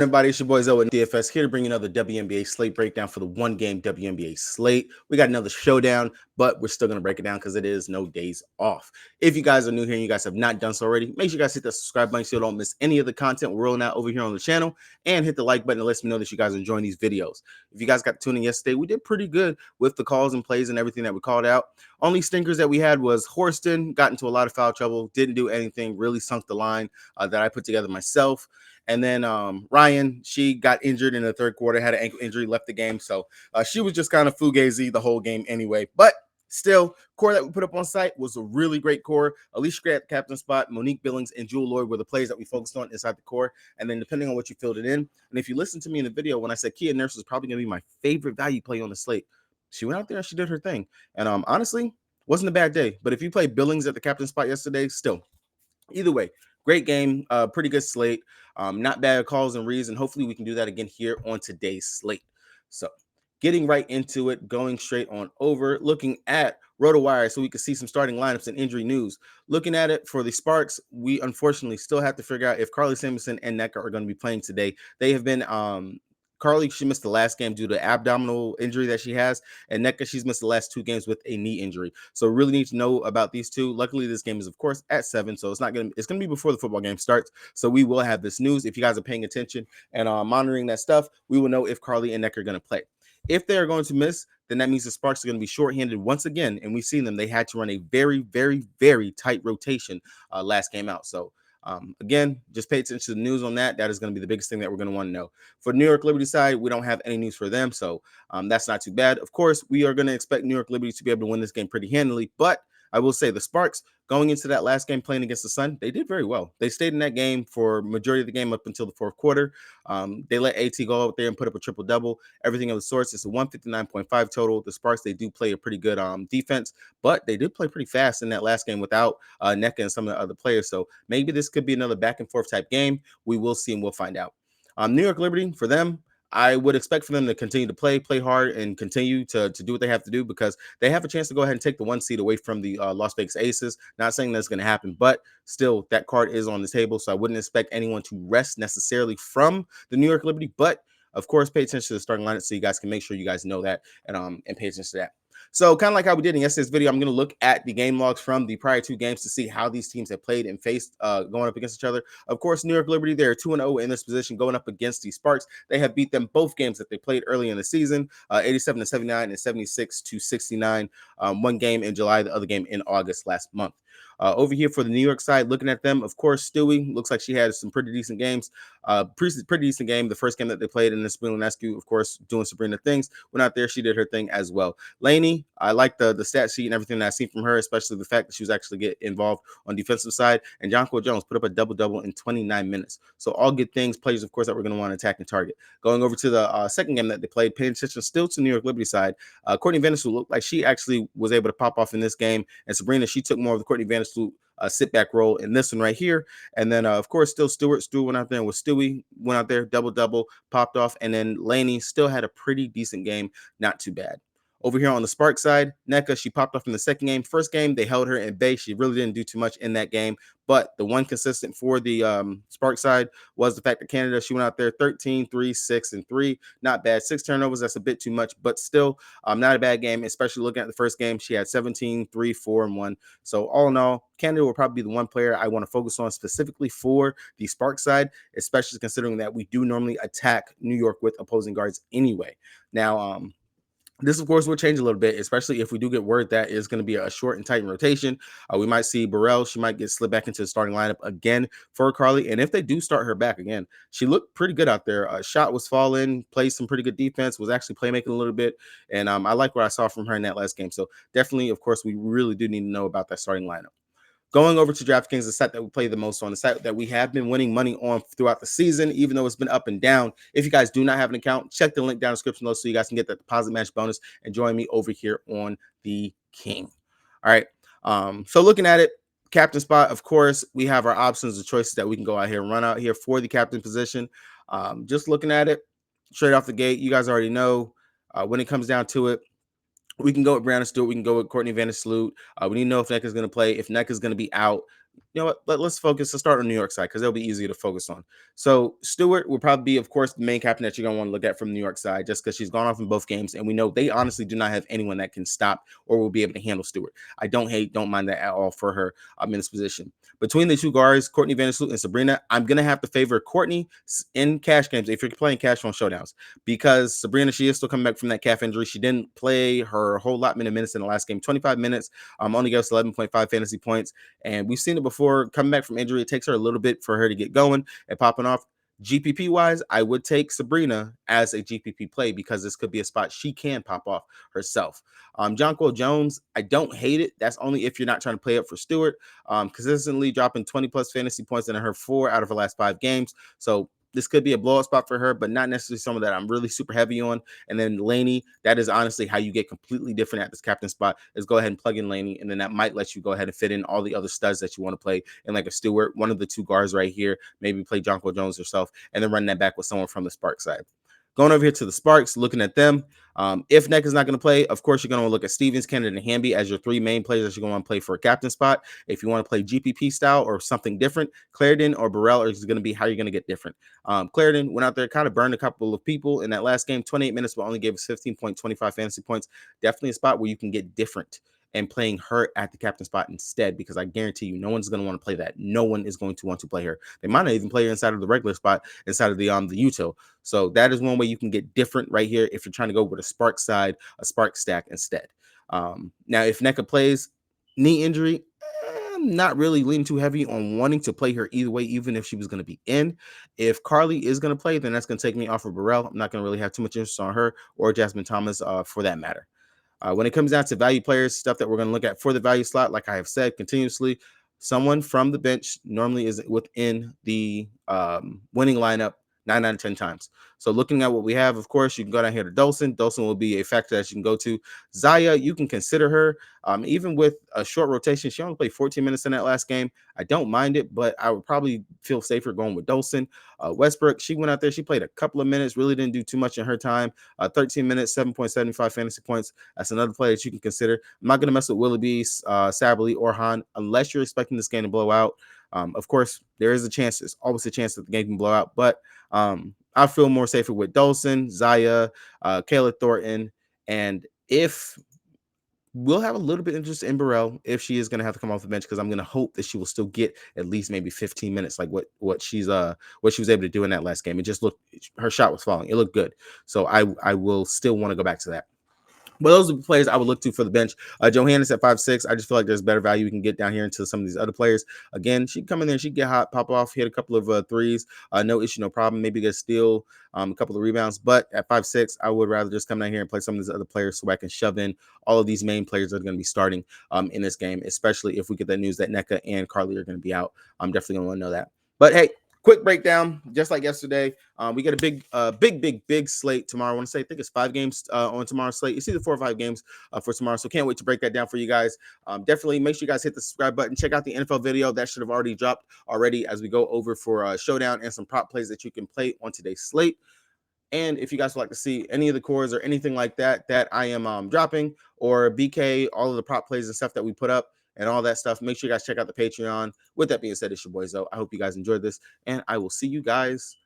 Everybody, it's your boy Wnba Dfs here to bring you another WNBA slate breakdown for the one-game WNBA slate. We got another showdown, but we're still going to break it down because it is no days off. If you guys are new here and you guys have not done so already, make sure you guys hit that subscribe button so you don't miss any of the content we're rolling out over here on the channel, and hit the like button to let me know that you guys are enjoying these videos. If you guys got tuned in yesterday, we did pretty good with the calls and plays and everything that we called out. Only stinkers that we had was Horston got into a lot of foul trouble, didn't do anything, really sunk the line that I put together myself. And then Ryan, she got injured in the third quarter, had an ankle injury, left the game. So she was just kind of fugazi the whole game anyway. But still, core that we put up on site was a really great core. Alicia Gray at the captain spot, Monique Billings and Jewel Lloyd were the plays that we focused on inside the core. And then depending on what you filled it in, and if you listen to me in the video, when I said Kia Nurse was probably going to be my favorite value play on the slate, she went out there and she did her thing. And honestly, wasn't a bad day. But if you play Billings at the captain spot yesterday, still, either way, great game, pretty good slate. Not bad calls and reads, and hopefully we can do that again here on today's slate. So getting right into it, going straight on over, looking at RotoWire so we can see some starting lineups and injury news. Looking at it for the Sparks, we unfortunately still have to figure out if Carly Samuelson and Nneka are going to be playing today. They have been Carly, she missed the last game due to abdominal injury that she has, and Nneka, she's missed the last 2 games with a knee injury. So really need to know about these two. Luckily, this game is of course at 7, so it's gonna be before the football game starts. So we will have this news. If you guys are paying attention and monitoring that stuff, we will know if Carly and Nneka are gonna play. If they are going to miss, then that means the Sparks are going to be shorthanded once again, and we've seen them. They had to run a very, very, very tight rotation last game out. So again, just pay attention to the news on that. That is going to be the biggest thing that we're going to want to know. For New York Liberty side, we don't have any news for them, so that's not too bad. Of course, we are going to expect New York Liberty to be able to win this game pretty handily, but I will say the Sparks, going into that last game playing against the Sun, they did very well. They stayed in that game for majority of the game up until the fourth quarter. They let AT go out there and put up a triple-double, everything of the sorts. It's a 159.5 total. The Sparks, they do play a pretty good defense, but they did play pretty fast in that last game without Nneka and some of the other players. So maybe this could be another back-and-forth type game. We will see and we'll find out. New York Liberty, for them, I would expect for them to continue to play hard and continue to do what they have to do, because they have a chance to go ahead and take the 1 seed away from the Las Vegas Aces. Not saying that's going to happen, but still that card is on the table. So I wouldn't expect anyone to rest necessarily from the New York Liberty, but of course, pay attention to the starting lineup so you guys can make sure you guys know that and pay attention to that. So kind of like how we did in yesterday's video, I'm going to look at the game logs from the prior 2 games to see how these teams have played and faced going up against each other. Of course, New York Liberty, they're 2-0 in this position going up against the Sparks. They have beat them both games that they played early in the season, 87-79 and 76-69. One game in July, the other game in August last month. Over here for the New York side, looking at them, of course, Stewie looks like she had some pretty decent games. Pretty decent game. The first game that they played in the Sabrina Nescu, of course, doing Sabrina things. Went out there, she did her thing as well. Laney, I like the stat sheet and everything that I've seen from her, especially the fact that she was actually get involved on defensive side. And Jonquil Jones put up a double-double in 29 minutes. So all good things, players, of course, that we're going to want to attack and target. Going over to the second game that they played, paying attention still to New York Liberty side. Courtney Vandersloot looked like she actually was able to pop off in this game. And Sabrina, she took more of the Courtney Vandersloot sit back role in this one right here. And then of course still Stewart went out there and with Stewie went out there double popped off, and then Laney still had a pretty decent game, not too bad. Over here on the Spark side, Nneka, she popped off in the second game. First game, they held her in bay. She really didn't do too much in that game. But the one consistent for the Spark side was the fact that Canada, she went out there 13, 3, 6, and 3. Not bad. 6 turnovers, that's a bit too much, but still not a bad game, especially looking at the first game. She had 17, 3, 4, and 1. So all in all, Canada will probably be the one player I want to focus on specifically for the Spark side, especially considering that we do normally attack New York with opposing guards anyway. Now, this, of course, will change a little bit, especially if we do get word that it's going to be a short and tight rotation. We might see Burrell. She might get slid back into the starting lineup again for Carly. And if they do start her back again, she looked pretty good out there. Shot was falling, played some pretty good defense, was actually playmaking a little bit. And I like what I saw from her in that last game. So definitely, of course, we really do need to know about that starting lineup. Going over to DraftKings, the site that we play the most on, the site that we have been winning money on throughout the season, even though it's been up and down. If you guys do not have an account, check the link down in the description below so you guys can get that deposit match bonus and join me over here on the King. All right. So looking at it, captain spot, of course, we have our options and choices that we can go out here and run out here for the captain position. Just looking at it straight off the gate, you guys already know when it comes down to it, we can go with Brianna Stewart. We can go with Courtney Vandersloot. We need to know if Nneka is going to play. If Nneka is going to be out, You know what? Let's focus. Let's start on New York side because it'll be easier to focus on. So Stewart will probably be, of course, the main captain that you're gonna want to look at from the New York side, just because she's gone off in both games, and we know they honestly do not have anyone that can stop or will be able to handle Stewart. I don't mind that at all for her. In this position. Between the two guards, Courtney Vandersloot and Sabrina, I'm gonna have to favor Courtney in cash games if you're playing cash on showdowns, because Sabrina, she is still coming back from that calf injury. She didn't play her whole lot many minutes in the last game, 25 minutes. Only gave us 11.5 fantasy points. And we've seen it before. Coming back from injury, it takes her a little bit for her to get going and popping off. GPP wise, I would take Sabrina as a GPP play because this could be a spot she can pop off herself. Jonquil Jones, I don't hate it. That's only if you're not trying to play up for Stewart. Consistently dropping 20 plus fantasy points in her 4 out of her last 5 games. So this could be a blowout spot for her, but not necessarily someone that I'm really super heavy on. And then Laney, that is honestly how you get completely different at this captain spot, is go ahead and plug in Laney, and then that might let you go ahead and fit in all the other studs that you want to play in, like a Stewart, one of the two guards right here, maybe play Jonquil Jones yourself, and then run that back with someone from the Spark side. Going over here to the Sparks, looking at them. If Neck is not going to play, of course, you're going to look at Stevens, Kennedy, and Hamby as your 3 main players that you're going to want to play for a captain spot. If you want to play GPP style or something different, Clarendon or Burrell is going to be how you're going to get different. Clarendon went out there, kind of burned a couple of people in that last game, 28 minutes, but only gave us 15.25 fantasy points. Definitely a spot where you can get different and playing her at the captain spot instead, because I guarantee you no one's going to want to play that. No one is going to want to play her. They might not even play her inside of the regular spot, inside of the util. So that is one way you can get different right here if you're trying to go with a Spark side, a Spark stack instead. Now, if NECA plays, knee injury, I'm not really leaning too heavy on wanting to play her either way, even if she was going to be in. If Carly is going to play, then that's going to take me off of Burrell. I'm not going to really have too much interest on her or Jasmine Thomas for that matter. When it comes down to value players, stuff that we're going to look at for the value slot, like I have said continuously, someone from the bench normally is within the winning lineup 9 out of 10 times. So looking at what we have, of course, you can go down here to Dolson. Dolson will be a factor that you can go to. Zaya, you can consider her. Even with a short rotation, she only played 14 minutes in that last game. I don't mind it, but I would probably feel safer going with Dolson. Westbrook, she went out there. She played a couple of minutes, really didn't do too much in her time. 13 minutes, 7.75 fantasy points. That's another player that you can consider. I'm not going to mess with Willoughby, Sabley, or Han unless you're expecting this game to blow out. Of course, there is a chance. There's always a chance that the game can blow out, but I feel more safer with Dolson, Zaya, Kayla Thornton, and if we'll have a little bit of interest in Burrell if she is going to have to come off the bench, because I'm going to hope that she will still get at least maybe 15 minutes, like what she was able to do in that last game. It just looked, her shot was falling. It looked good, so I will still want to go back to that. But those are the players I would look to for the bench. Johannes at 5'6". I just feel like there's better value we can get down here into some of these other players. Again, she'd come in there, she'd get hot, pop off, hit a couple of threes. No issue, no problem. Maybe get a steal, a couple of rebounds. But at 5'6", I would rather just come down here and play some of these other players so I can shove in all of these main players that are going to be starting in this game, especially if we get that news that NECA and Carly are going to be out. I'm definitely going to want to know that. But hey, quick breakdown, just like yesterday. We got a big slate tomorrow. I want to say, I think it's 5 games on tomorrow's slate. It's either 4 or 5 games for tomorrow. So can't wait to break that down for you guys. Definitely make sure you guys hit the subscribe button. Check out the NFL video. That should have already dropped already as we go over for Showdown and some prop plays that you can play on today's slate. And if you guys would like to see any of the cores or anything like that I am dropping, or BK, all of the prop plays and stuff that we put up and all that stuff, make sure you guys check out the Patreon. With that being said, it's your boy Zoe. I hope you guys enjoyed this, and I will see you guys